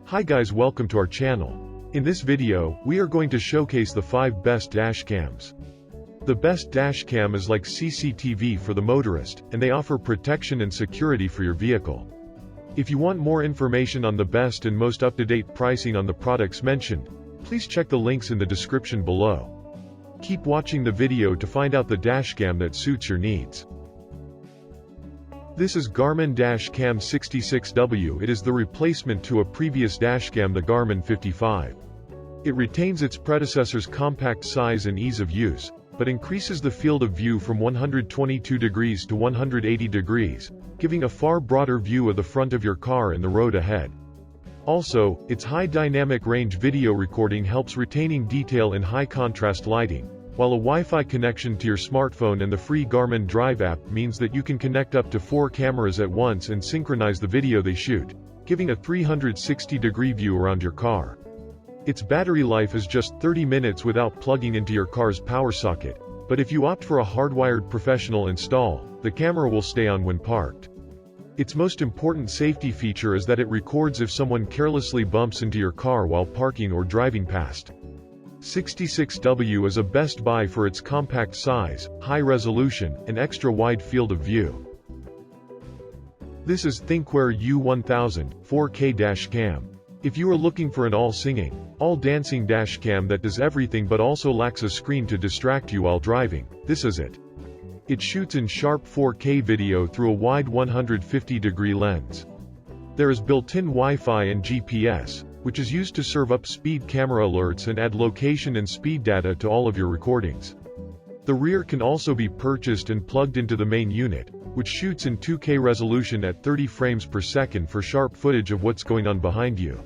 Hi guys, welcome to our channel. In this video, we are going to showcase the 5 best dash cams. The best dash cam is like CCTV for the motorist, and they offer protection and security for your vehicle. If you want more information on the best and most up-to-date pricing on the products mentioned, please check the links in the description below. Keep watching the video to find out the dash cam that suits your needs. This is Garmin Dash Cam 66W. It is the replacement to a previous dash cam, the Garmin 55. It retains its predecessor's compact size and ease of use, but increases the field of view from 122 degrees to 180 degrees, giving a far broader view of the front of your car and the road ahead. Also, its high dynamic range video recording helps retaining detail in high contrast lighting, while a Wi-Fi connection to your smartphone and the free Garmin Drive app means that you can connect up to 4 cameras at once and synchronize the video they shoot, giving a 360-degree view around your car. Its battery life is just 30 minutes without plugging into your car's power socket, but if you opt for a hardwired professional install, the camera will stay on when parked. Its most important safety feature is that it records if someone carelessly bumps into your car while parking or driving past. 66W is a best buy for its compact size, high resolution, and extra wide field of view. This is Thinkware U1000 4K dash cam. If you are looking for an all-singing, all-dancing dash cam that does everything but also lacks a screen to distract you while driving, this is it. It shoots in sharp 4K video through a wide 150-degree lens. There is built-in Wi-Fi and GPS, which is used to serve up speed camera alerts and add location and speed data to all of your recordings. The rear can also be purchased and plugged into the main unit, which shoots in 2K resolution at 30 frames per second for sharp footage of what's going on behind you.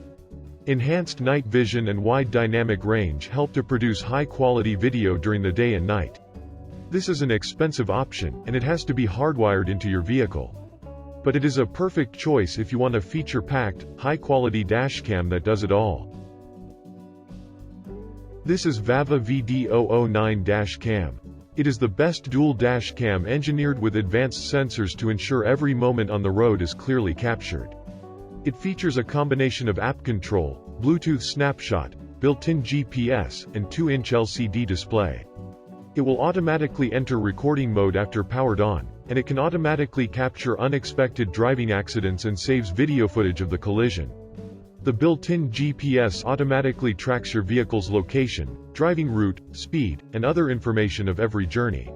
Enhanced night vision and wide dynamic range help to produce high-quality video during the day and night. This is an expensive option, and it has to be hardwired into your vehicle. But it is a perfect choice if you want a feature-packed, high-quality dash cam that does it all. This is VAVA VD009 dash cam. It is the best dual dash cam engineered with advanced sensors to ensure every moment on the road is clearly captured. It features a combination of app control, Bluetooth snapshot, built-in GPS, and 2-inch LCD display. It will automatically enter recording mode after powered on, and it can automatically capture unexpected driving accidents and saves video footage of the collision. The built-in GPS automatically tracks your vehicle's location, driving route, speed, and other information of every journey.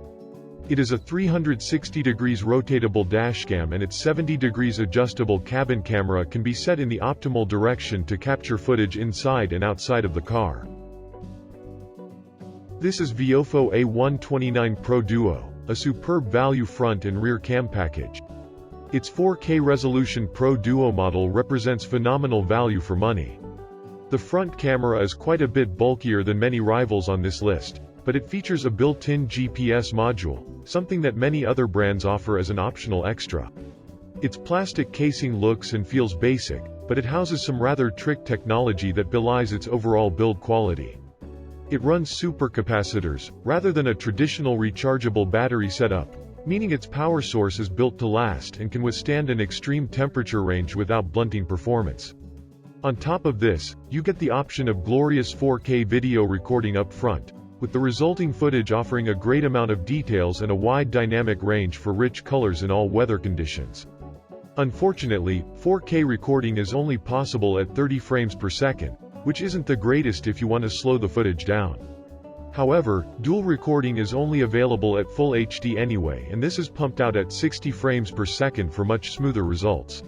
It is a 360 degrees rotatable dashcam, and its 70 degrees adjustable cabin camera can be set in the optimal direction to capture footage inside and outside of the car. This is Viofo A129 Pro Duo, a superb value front and rear cam package. Its 4K resolution Pro Duo model represents phenomenal value for money. The front camera is quite a bit bulkier than many rivals on this list, but it features a built-in GPS module, something that many other brands offer as an optional extra. Its plastic casing looks and feels basic, but it houses some rather trick technology that belies its overall build quality. It runs supercapacitors, rather than a traditional rechargeable battery setup, meaning its power source is built to last and can withstand an extreme temperature range without blunting performance. On top of this, you get the option of glorious 4K video recording up front, with the resulting footage offering a great amount of details and a wide dynamic range for rich colors in all weather conditions. Unfortunately, 4K recording is only possible at 30 frames per second, which isn't the greatest if you want to slow the footage down. However, dual recording is only available at Full HD anyway, and this is pumped out at 60 frames per second for much smoother results.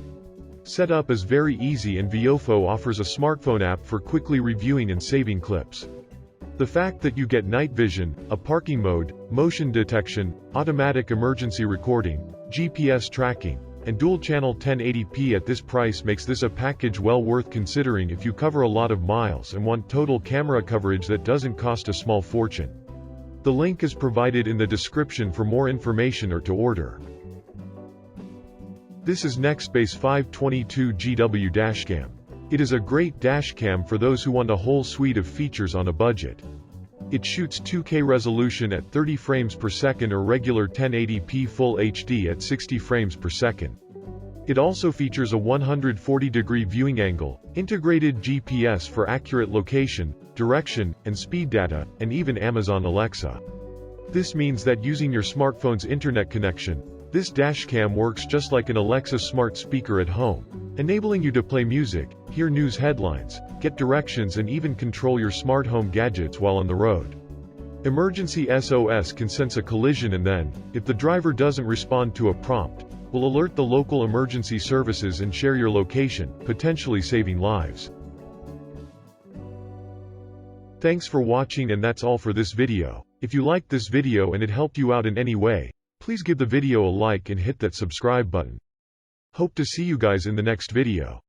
Setup is very easy, and Viofo offers a smartphone app for quickly reviewing and saving clips. The fact that you get night vision, a parking mode, motion detection, automatic emergency recording, GPS tracking, and dual-channel 1080p at this price makes this a package well worth considering if you cover a lot of miles and want total camera coverage that doesn't cost a small fortune. The link is provided in the description for more information or to order. This is Nextbase 522GW dashcam. It is a great dashcam for those who want a whole suite of features on a budget. It shoots 2K resolution at 30 frames per second or regular 1080p Full HD at 60 frames per second. It also features a 140-degree viewing angle, integrated GPS for accurate location, direction, and speed data, and even Amazon Alexa. This means that using your smartphone's internet connection, this dashcam works just like an Alexa smart speaker at home, enabling you to play music, hear news headlines, get directions, and even control your smart home gadgets while on the road. Emergency SOS can sense a collision and then, if the driver doesn't respond to a prompt, will alert the local emergency services and share your location, potentially saving lives. Thanks for watching, and that's all for this video. If you liked this video and it helped you out in any way, please give the video a like and hit that subscribe button. Hope to see you guys in the next video.